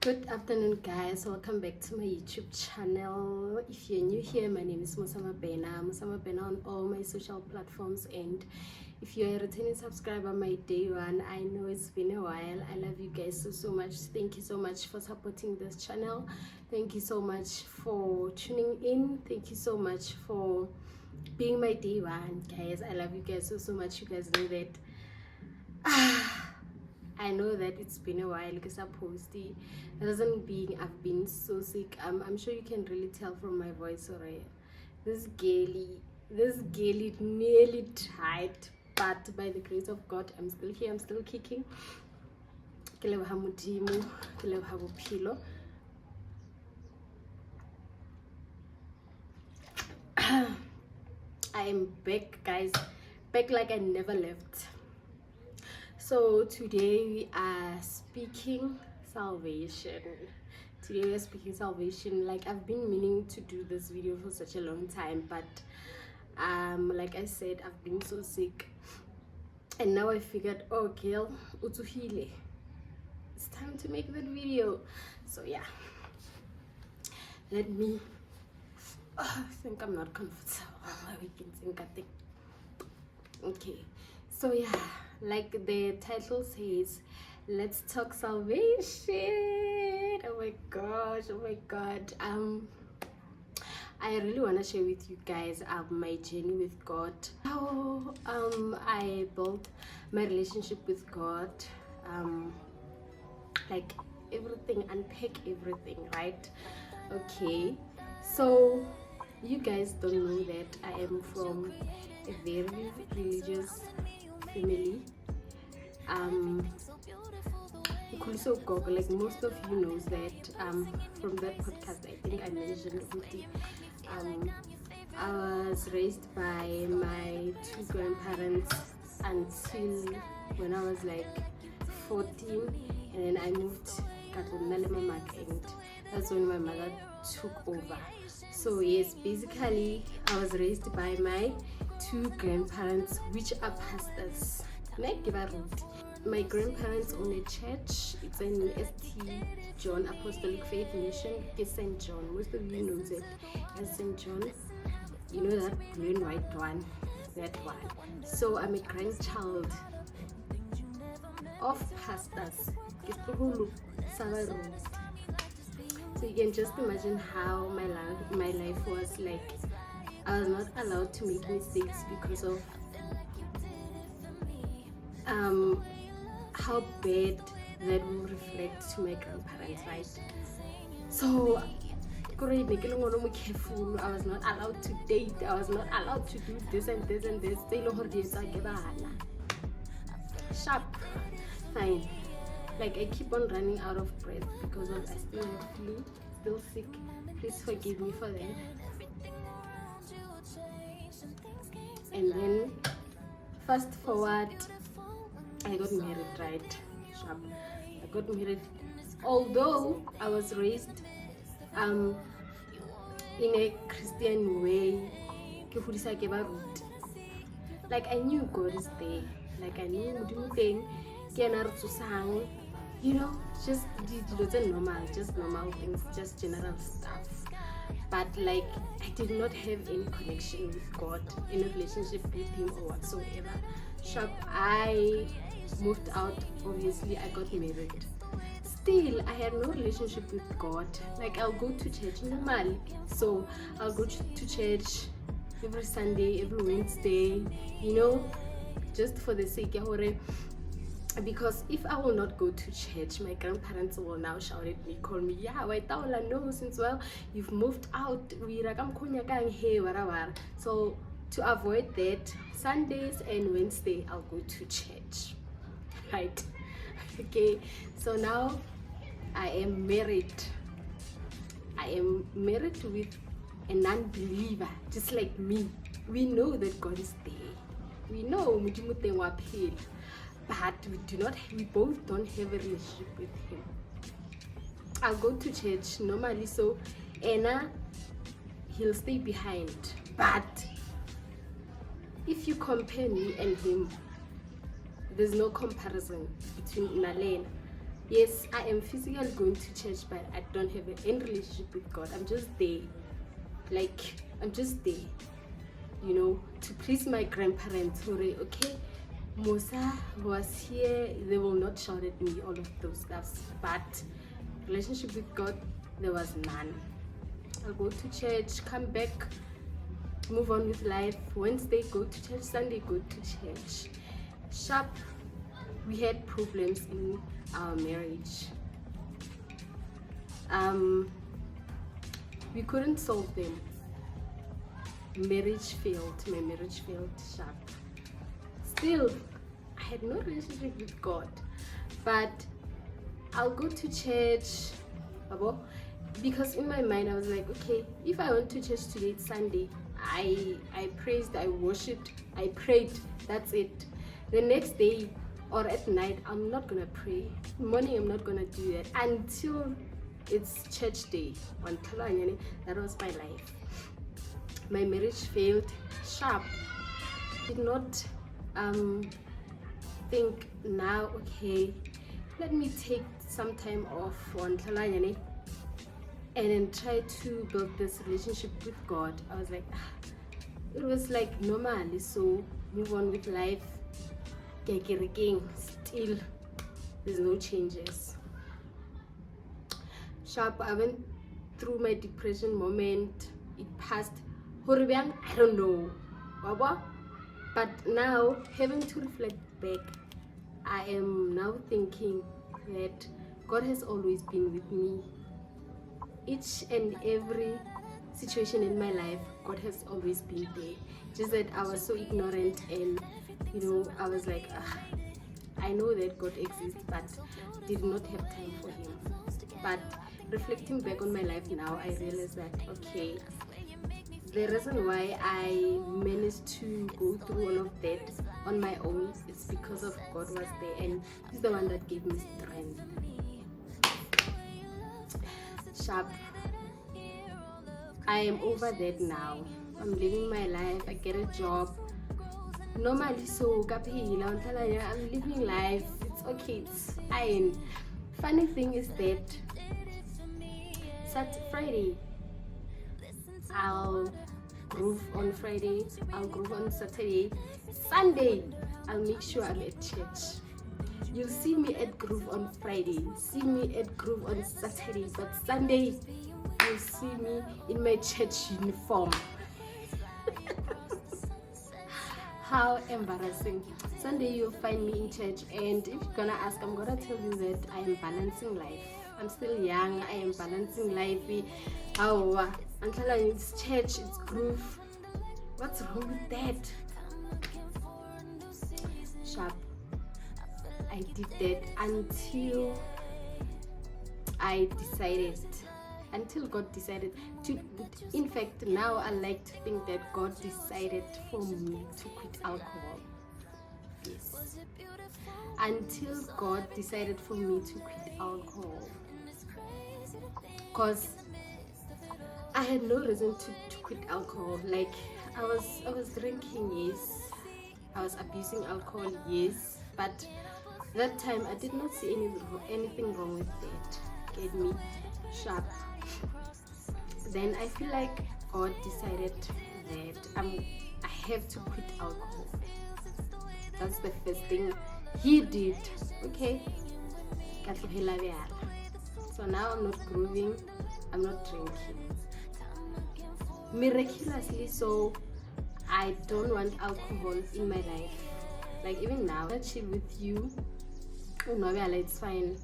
Good afternoon, guys. Welcome back to my YouTube channel. If you're new here, my name is Mosa Mabena. Mosa Mabena on all my social platforms, and if you're a returning subscriber, my day one, I know it's been a while. I love you guys so much. Thank you so much for supporting this channel. Thank you so much for tuning in. Thank you so much for being my day one, guys. I love you guys so much. You guys know that. I know that it's been a while because I posted. The reason being I've been so sick. I'm sure you can really tell from my voice already. This girly nearly died, but by the grace of God, I'm still here. I'm still kicking. Ke leboha Modimo, ke leboha bophelo. I am back, guys. Back like I never left. So today we are speaking salvation. Like, I've been meaning to do this video for such a long time, but like I said, I've been so sick, and now I figured, oh girl, utuhile, it's time to make that video. So yeah, let me I think I'm not comfortable. Okay, so yeah, like the title says, let's talk salvation. Oh my god. I really want to share with you guys my journey with God, how I built my relationship with God, like everything, unpack everything, right? Okay, so you guys don't know that I am from a very religious family. Like most of you knows that from that podcast I think I mentioned Uti. I was raised by my two grandparents until when I was like 14, and then I moved to and that's when my mother took over. So yes, basically I was raised by my two grandparents, which are pastors. My grandparents own a church. It's an St. John Apostolic Faith Mission. It's St. John. Most of you know it as St. John. You know that blue and white one, that one. So I'm a grandchild of pastors. So you can just imagine how my life was like. I was not allowed to make mistakes because of how bad that will reflect to my grandparents, right? So I was not allowed to date, I was not allowed to do this and this and this. Sharp, fine. Like, I keep on running out of breath because I still have flu, still sick. Please forgive me for that. And then fast forward, I got married, right? Sharp. I got married, although I was raised in a Christian way. Like, I knew God is there. Like, I knew you know, just normal things, just general stuff. But like, I did not have any connection with God, any relationship with Him or whatsoever. Sharp, I moved out. Obviously, I got married. Still, I had no relationship with God. Like, I'll go to church normally. So I'll go to church every Sunday, every Wednesday, you know, just for the sake of it. Because if I will not go to church, my grandparents will now shout at me, call me, yeah, no, since well you've moved out, so to avoid that, Sundays and Wednesday I'll go to church, right? Okay, so now I am married with a non-believer just like me. We know that God is there, we know, but we both don't have a relationship with Him. I'll go to church normally, so Anna, he'll stay behind. But if you compare me and him, there's no comparison between Nalena. Yes, I am physically going to church, but I don't have any relationship with God. I'm just there. Like, I'm just there, to please my grandparents who are okay. Mosa was here, they will not shout at me, all of those stuffs. But relationship with God, there was none. I'll go to church, come back, move on with life. Wednesday, go to church. Sunday, go to church. Sharp, we had problems in our marriage. We couldn't solve them. My marriage failed sharp. Still, I had no relationship with God, but I'll go to church, because in my mind I was like, okay, if I went to church today, it's Sunday, I praised, I worshipped, I prayed, that's it. The next day or at night, I'm not gonna pray. In the morning, I'm not gonna do that until it's church day. That was my life. My marriage failed sharp. Did not think now, okay, let me take some time off and then try to build this relationship with God. I was like, it was like normal, so move on with life. Still, there's no changes. Sharp, I went through my depression moment. It passed. I don't know. But now, having to reflect back, I am now thinking that God has always been with me. Each and every situation in my life, God has always been there. Just that I was so ignorant, and I was like, I know that God exists, but did not have time for him. But reflecting back on my life now, I realize that, okay, the reason why I managed to go through all of that on my own is because of God was there, and he's the one that gave me strength. Sharp, I am over that now. I'm living my life. I get a job. Normally, so I'm living life. It's okay. It's fine. Funny thing is that Friday, I'll groove on Friday, I'll groove on Saturday. Sunday, I'll make sure I'm at church. You'll see me at groove on Friday, see me at groove on Saturday, but Sunday, you'll see me in my church uniform. How embarrassing. Sunday, you'll find me in church, and if you're gonna ask, I'm gonna tell you that I am balancing life. I'm still young, I am balancing life. Until it's church, it's groove. What's wrong with that? Sharp. I did that until God decided to. In fact, now I like to think that God decided for me to quit alcohol. Yes. Until God decided for me to quit alcohol. Because I had no reason to quit alcohol. Like, I was drinking, yes. I was abusing alcohol, yes. But that time I did not see anything wrong with that. Get me? Sharp. Then I feel like God decided that I have to quit alcohol. That's the first thing he did. Okay? So now I'm not grooving, I'm not drinking. Miraculously so, I don't want alcohol in my life. Like, even now, I chill with you, it's fine.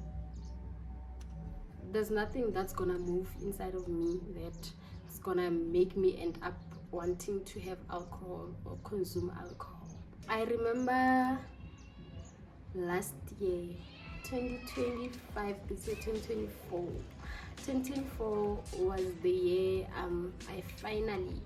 There's nothing that's gonna move inside of me that's gonna make me end up wanting to have alcohol or consume alcohol. I remember last year, 2025, this year 2024. 2024 was the year I finally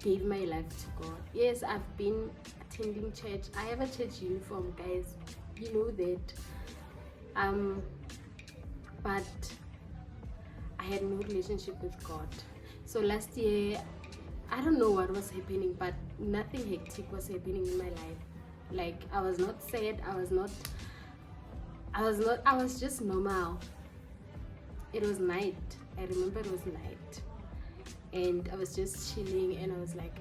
gave my life to God. Yes, I've been attending church. I have a church uniform, guys. You know that. But I had no relationship with God. So last year, I don't know what was happening, but nothing hectic was happening in my life. Like, I was not sad, I was just normal. It was night. I remember it was night. And I was just chilling, and I was like,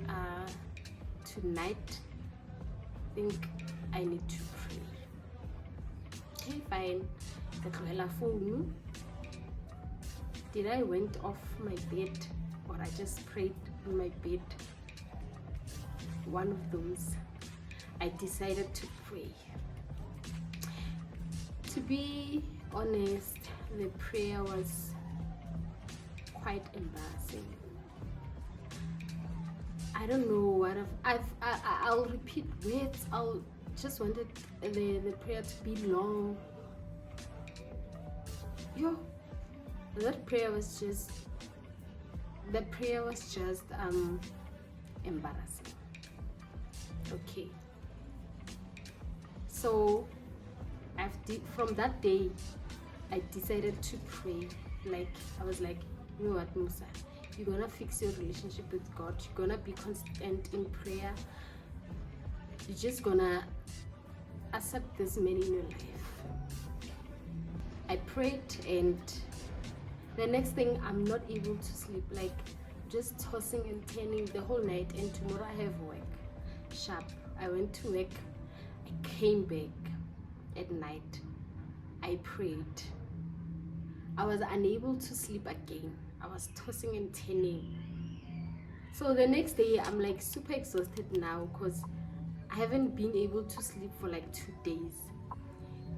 tonight, I think I need to pray. Okay, fine. The phone. Did I went off my bed, or I just prayed on my bed? One of those. I decided to pray. To be honest, the prayer was quite embarrassing. I don't know what I'll repeat words. I'll just wanted the prayer to be long. That prayer was just embarrassing. Okay. So from that day, I decided to pray. Like, I was like, you know what, Mosa, you're gonna fix your relationship with God. You're gonna be constant in prayer. You're just gonna accept this man in your life. I prayed, and the next thing, I'm not able to sleep, like just tossing and turning the whole night. And tomorrow I have work sharp. I went to work, I came back at night, I prayed. I was unable to sleep again. I was tossing and turning. So the next day, I'm like super exhausted now, because I haven't been able to sleep for like 2 days.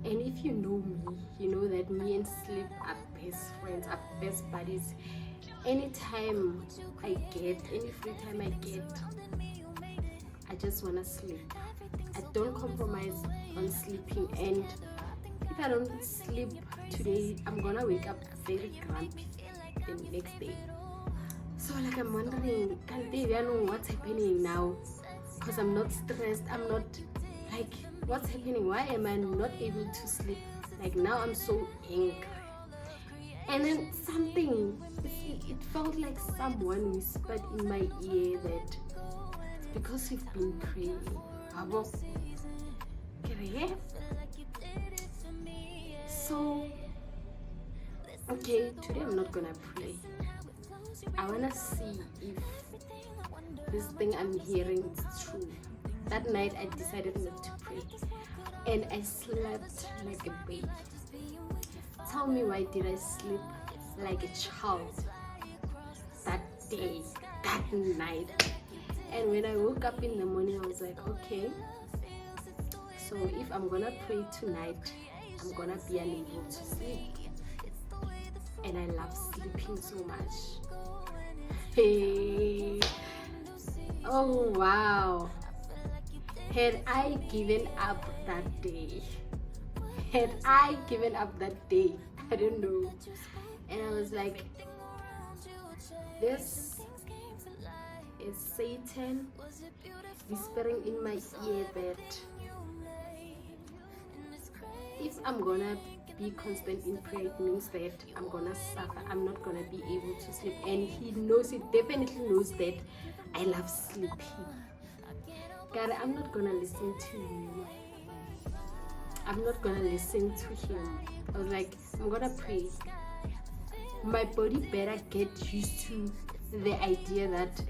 And if you know me, you know that me and sleep are best friends, are best buddies. Anytime I get, any free time I get, I just want to sleep. I don't compromise on sleeping, and if I don't sleep today, I'm gonna wake up very grumpy the next day. So like, I'm wondering, can't they know what's happening now? Because I'm not stressed, I'm not like, what's happening? Why am I not able to sleep? Like, now I'm so angry. And then something, it felt like someone whispered in my ear that it's because you've been praying. So, okay, today I'm not gonna pray. I wanna see if this thing I'm hearing is true. That night I decided not to pray, and I slept like a baby. Tell me, why did I sleep like a child that day, that night? And when I woke up in the morning, I was like, okay, so if I'm gonna pray tonight, I'm gonna be unable to sleep. And I love sleeping so much. Hey, oh wow. Had I given up that day, I don't know. And I was like, this is Satan whispering in my ear that if I'm gonna be constant in prayer, it means that I'm gonna suffer. I'm not gonna be able to sleep. And he knows, he definitely knows that I love sleeping. God, I'm not gonna listen to you. I'm not gonna listen to him. I was like, I'm gonna pray. My body better get used to the idea that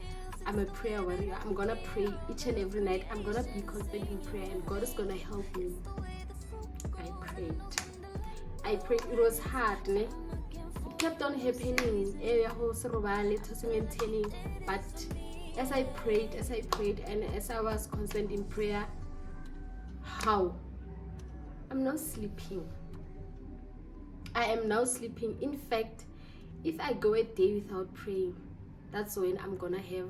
I'm a prayer warrior. I'm gonna pray each and every night. I'm gonna be constant in prayer, and God is gonna help me. I prayed. It was hard, ne? It kept on happening. But as I prayed, and as I was constant in prayer, I'm not sleeping. I am now sleeping. In fact, if I go a day without praying, that's when I'm gonna have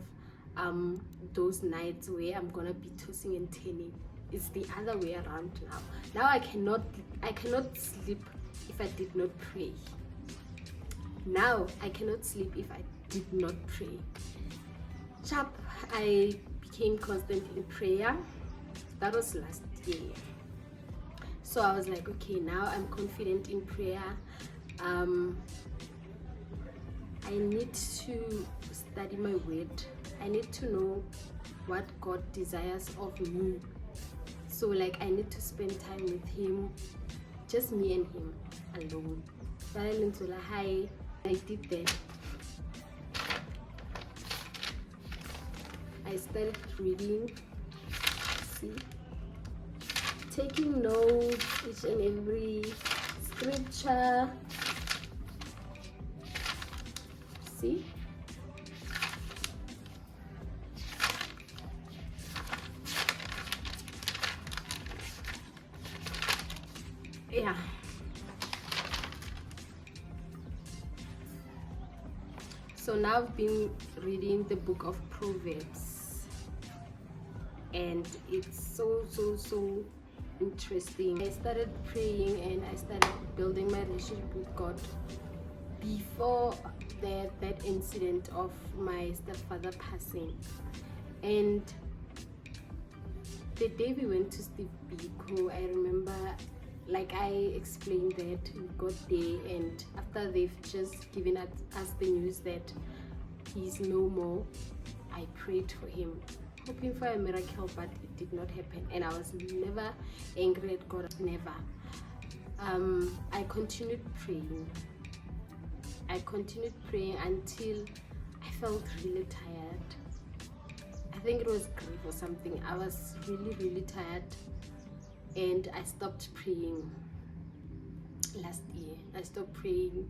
those nights where I'm gonna be tossing and turning. It's the other way around now. Now I cannot sleep if I did not pray. Now I cannot sleep if I did not pray. I became constant in prayer. That was last year. So I was like, okay, now I'm confident in prayer. I need to study my word. I need to know what God desires of me. So like I need to spend time with him, just me and him alone. Hi, I did that. I started reading, see, taking notes, each and every scripture, see. Yeah. So now I've been reading the book of Proverbs, and it's so interesting. I started praying and I started building my relationship with God before that incident of my stepfather passing. And the day we went to Steve Biko, I remember, like I explained, that we got there, and after they've just given us the news that he's no more, I prayed for him, hoping for a miracle, but it did not happen. And I was never angry at God, never. I continued praying until I felt really tired. I think it was grief or something. I was really tired, and I stopped praying. Last year I stopped praying.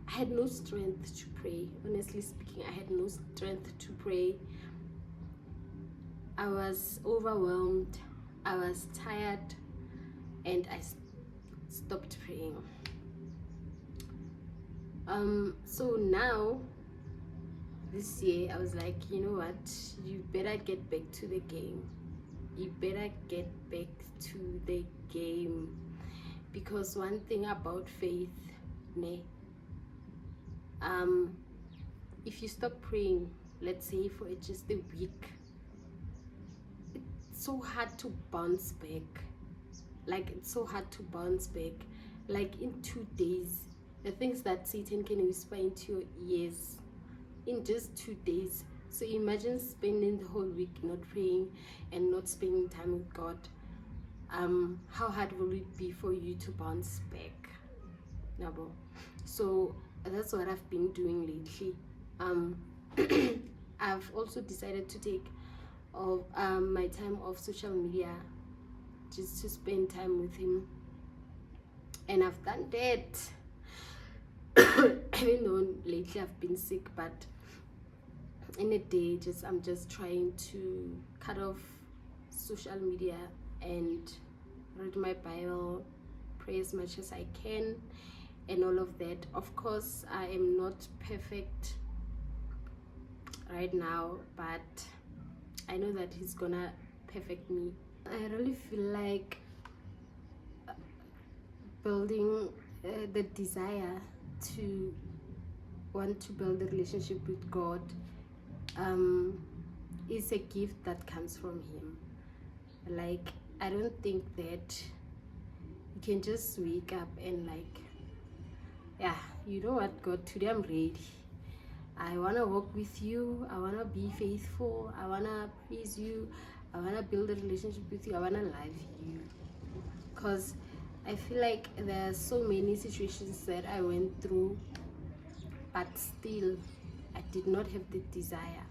I had no strength to pray. Honestly speaking, I had no strength to pray. I was overwhelmed, I was tired, and I stopped praying. So now this year I was like, you know what, you better get back to the game. Because one thing about faith, if you stop praying, let's say for just a week, it's so hard to bounce back. Like in 2 days, the things that Satan can whisper into your ears in just 2 days. So imagine spending the whole week not praying and not spending time with God. How hard will it be for you to bounce back? So that's what I've been doing lately. I've also decided to take my time off social media, just to spend time with him, and I've done that. Even though lately I've been sick, but in a day, I'm just trying to cut off social media and read my Bible, pray as much as I can, and all of that. Of course, I am not perfect right now, but I know that he's gonna perfect me. I really feel like building the desire to want to build a relationship with God is a gift that comes from him. Like, I don't think that you can just wake up and like, yeah, you know what, God, today I'm ready. I want to walk with you. I want to be faithful. I want to praise you. I want to build a relationship with you. I want to love you. Because I feel like there are so many situations that I went through, but still I did not have the desire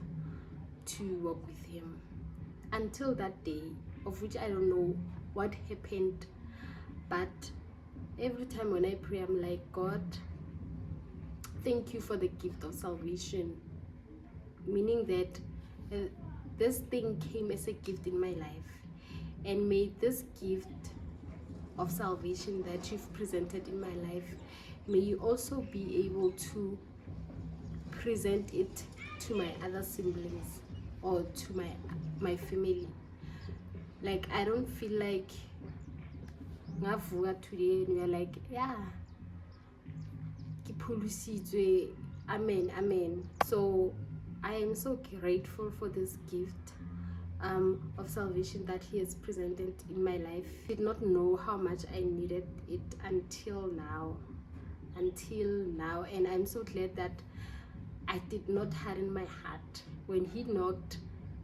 to walk with him until that day, of which I don't know what happened. But every time when I pray, I'm like, God, thank you for the gift of salvation, meaning that this thing came as a gift in my life, and may this gift of salvation that you've presented in my life, may you also be able to present it to my other siblings or to my family. Like, I don't feel like ngavuka today and you're like, yeah, amen. So I am so grateful for this gift of salvation that he has presented in my life. I did not know how much I needed it until now, and I'm so glad that I did not harden my heart. When he knocked,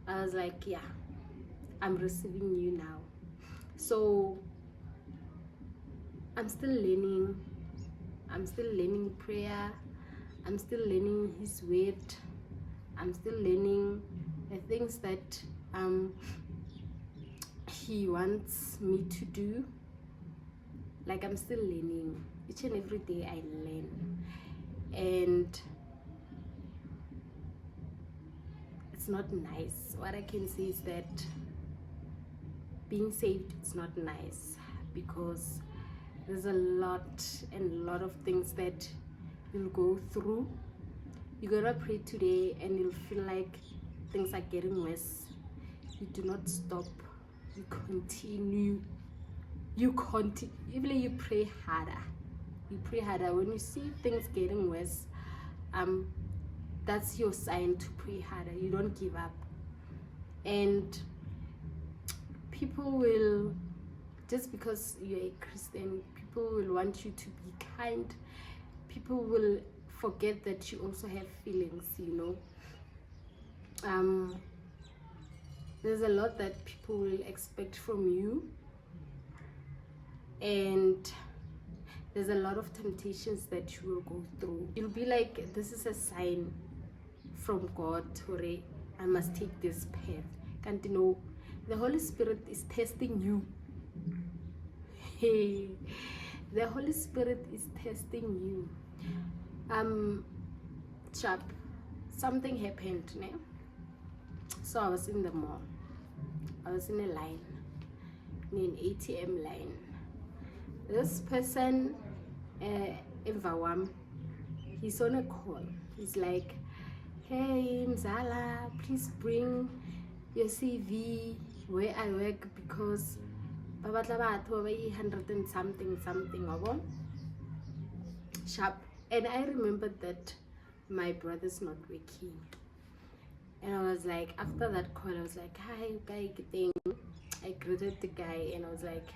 I was like, yeah, I'm receiving you now. So I'm still learning. I'm still learning prayer. I'm still learning His word. I'm still learning the things that He wants me to do. Like, I'm still learning. Each and every day I learn. And it's not nice. What I can say is that being saved is not nice, because there's a lot of things that you'll go through. You're gonna pray today and you'll feel like things are getting worse. You do not stop. You continue. Even you pray harder. When you see things getting worse, that's your sign to pray harder. You don't give up. And people will, just because you're a Christian, people will want you to be kind. People will forget that you also have feelings, There's a lot that people will expect from you, and there's a lot of temptations that you will go through. You'll be like, this is a sign from God, Hore, I must take this path. Can't you know? The Holy Spirit is testing you. Hey, the Holy Spirit is testing you. Chap, something happened, né? So I was in the mall. I was in a line, in an ATM line. This person, Mvawam, he's on a call. He's like, hey, Mzala, please bring your CV where I work, because babatla batho ba 100 and something, sharp. And I remembered that my brother's not working. And I was like, after that call, I was like, hi, guy, good thing. I greeted the guy and I was like,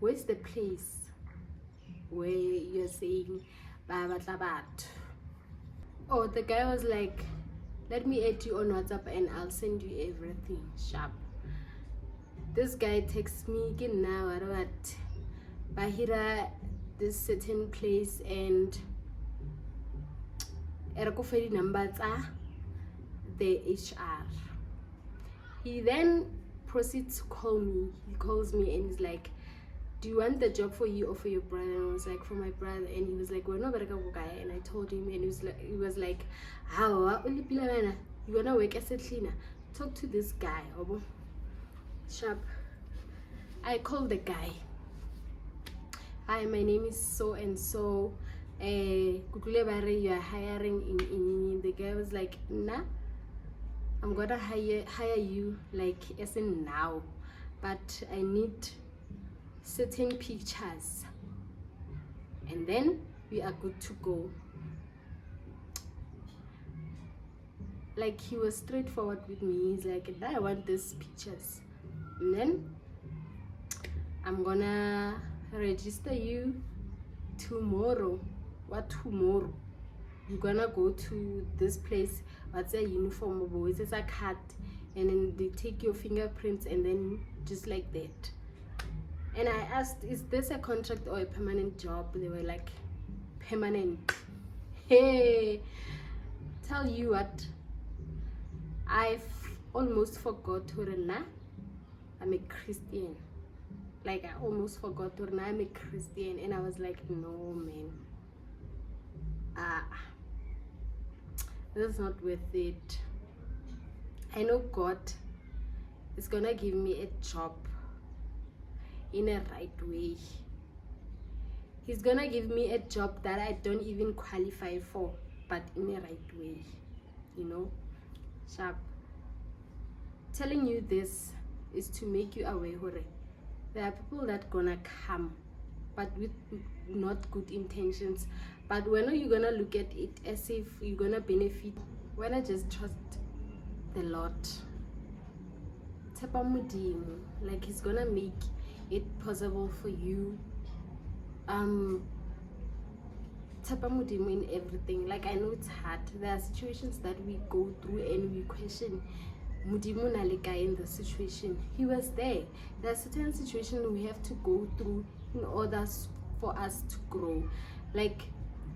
where's the place where you're saying babatla batho? Oh, the guy was like, let me add you on WhatsApp and I'll send you everything, sharp. This guy texts me again now, what? Bahira, this certain place, and erakofedi numbers the HR. He then proceeds to call me. He calls me and he's like, do you want the job for you or for your brother? And I was like, for my brother. And he was like, we're not better guy. And I told him, and he was like, how you wanna work as a cleaner? Talk to this guy, Obo. Sharp. I called the guy. Hi, my name is so and so. You are hiring in. The guy was like, nah, I'm gonna hire you like as in now, but I need certain pictures and then we are good to go. Like, he was straightforward with me. He's like, I want these pictures, and then I'm gonna register you tomorrow. What tomorrow? You're gonna go to this place, what's a uniform, boys, it's a card, and then they take your fingerprints, and then just like that. And I asked, is this a contract or a permanent job? They were like, permanent. Hey, tell you what, I've almost forgot I'm a Christian. Like, I almost forgot I'm a Christian. And I was like, no, man. This is not worth it. I know God is gonna give me a job in a right way. He's gonna give me a job that I don't even qualify for, but in a right way, sharp. Telling you this is to make you aware, Hore. There are people that gonna come, but with not good intentions. But when are you gonna look at it as if you're gonna benefit? When I just trust the Lord, like, He's gonna make it possible for you. In everything. Like, I know it's hard. There are situations that we go through and we question, Modimo na le kae in the situation. He was there. There are certain situations we have to go through in order for us to grow. Like,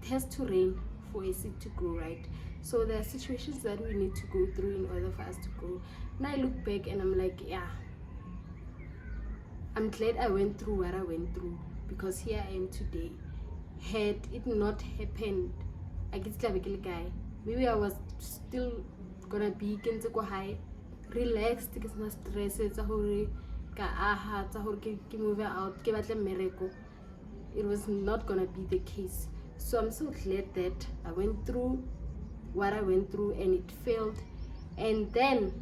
it has to rain for a seed to grow, right? So there are situations that we need to go through in order for us to grow. Now I look back and I'm like, yeah, I'm glad I went through what I went through, because here I am today. Had it not happened, I get guy. Maybe I was still gonna be high, relaxed, ke sena stress tsa hore ka aha tsa hore ke move out ke batle mmereko. It was not gonna be the case. So I'm so glad that I went through what I went through and it failed, and then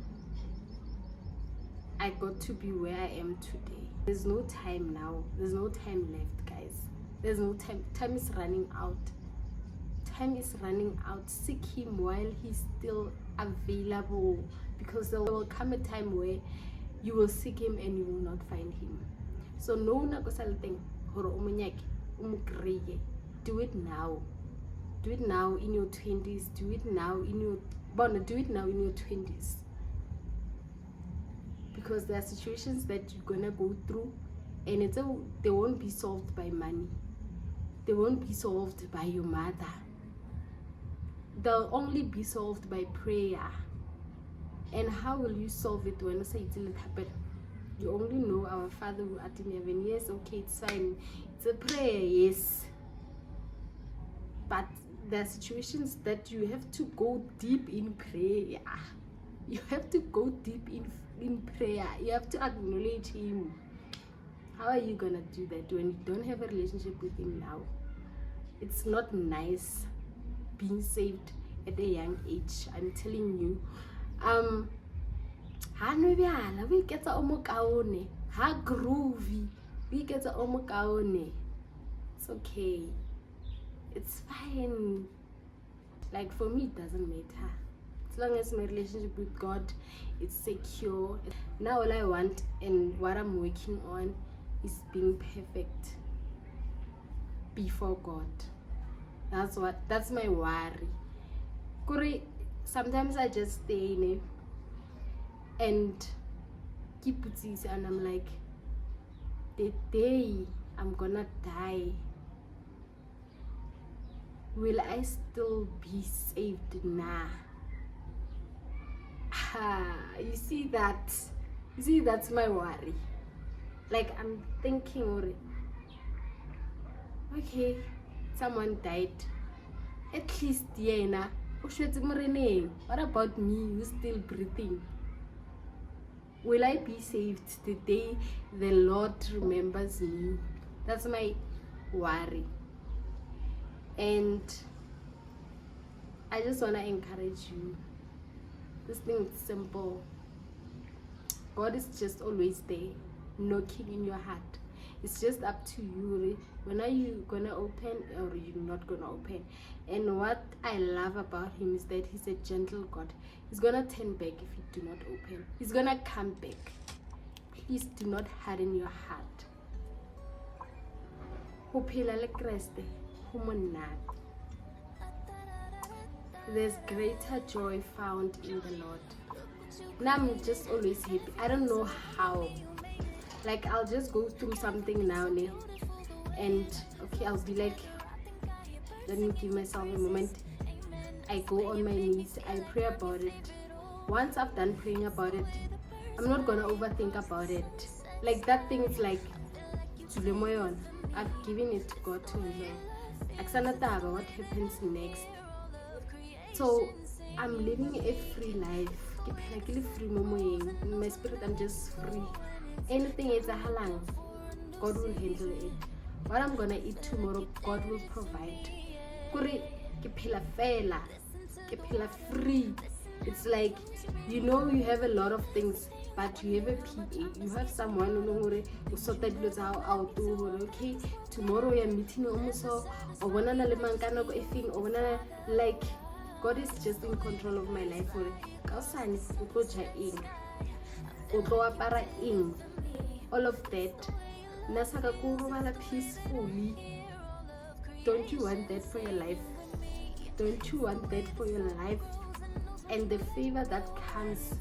I got to be where I am today. There's no time now. There's no time left, guys. There's no time. Time is running out. Time is running out. Seek him while he's still available, because there will come a time where you will seek him and you will not find him. So no nako sa leteng hore o monyake o mo kreye. Do it now. Do it now in your 20s. Do it now in your 20s. Because there are situations that you're gonna go through, and they won't be solved by money. They won't be solved by your mother. They'll only be solved by prayer. And how will you solve it when I say it happen? You only know our Father who art in heaven. Yes, okay, it's fine. It's a prayer, yes. But there are situations that you have to go deep in prayer. You have to go deep in prayer. You have to acknowledge him. How are you gonna do that when you don't have a relationship with him now? It's not nice being saved at a young age, I'm telling you. Ha no byala we get o mo kaone, ha groovy we get o mo kaone. It's okay, it's fine. Like, for me, it doesn't matter. As long as my relationship with God is secure. Now all I want and what I'm working on is being perfect before God. That's my worry. Kuri, sometimes I just stay in it and keep it, and I'm like, the day I'm gonna die, will I still be saved? Nah. You see that's my worry. Like, I'm thinking, okay, someone died, at least yena o shwetse moreneng. What about me who's still breathing? Will I be saved the day the Lord remembers me? That's my worry. And I just want to encourage you. This thing is simple. God is just always there, knocking in your heart. It's just up to you. When are you gonna open, or you're not gonna open? And what I love about him is that he's a gentle God. He's gonna turn back if you do not open. He's gonna come back. Please do not harden your heart. Ho phela le Kriste ho monate. There's greater joy found in the Lord. Now I'm just always happy. I don't know how. Like, I'll just go through something now, and okay, I'll be like, let me give myself a moment. I go on my knees, I pray about it. Once I've done praying about it, I'm not gonna overthink about it. Like, that thing is like, I've given it to God to handle. What happens next? So I'm living a free life. In my spirit, I'm just free. Anything is a halang, God will handle it. What I'm gonna eat tomorrow, God will provide. Kuri ke phela fela, ke phela free. It's like, you know, you have a lot of things, but you have a PA. You have someone who sort that out. Okay, tomorrow you're meeting almost like, God is just in control of my life. All of that. Peacefully. Don't you want that for your life? Don't you want that for your life? And the favor that comes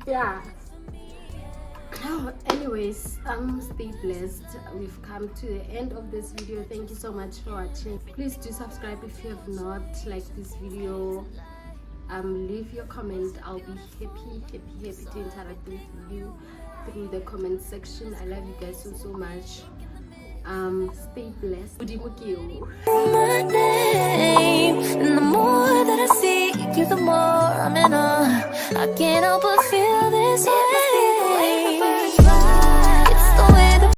Yeah. Oh, anyways, stay blessed. We've come to the end of this video. Thank you so much for watching. Please do subscribe if you have not liked this video. Leave your comment. I'll be happy to interact with you through the comment section. I love you guys so much. Stay blessed. My name, and the more that I see you, the more I'm in awe. I can't help but feel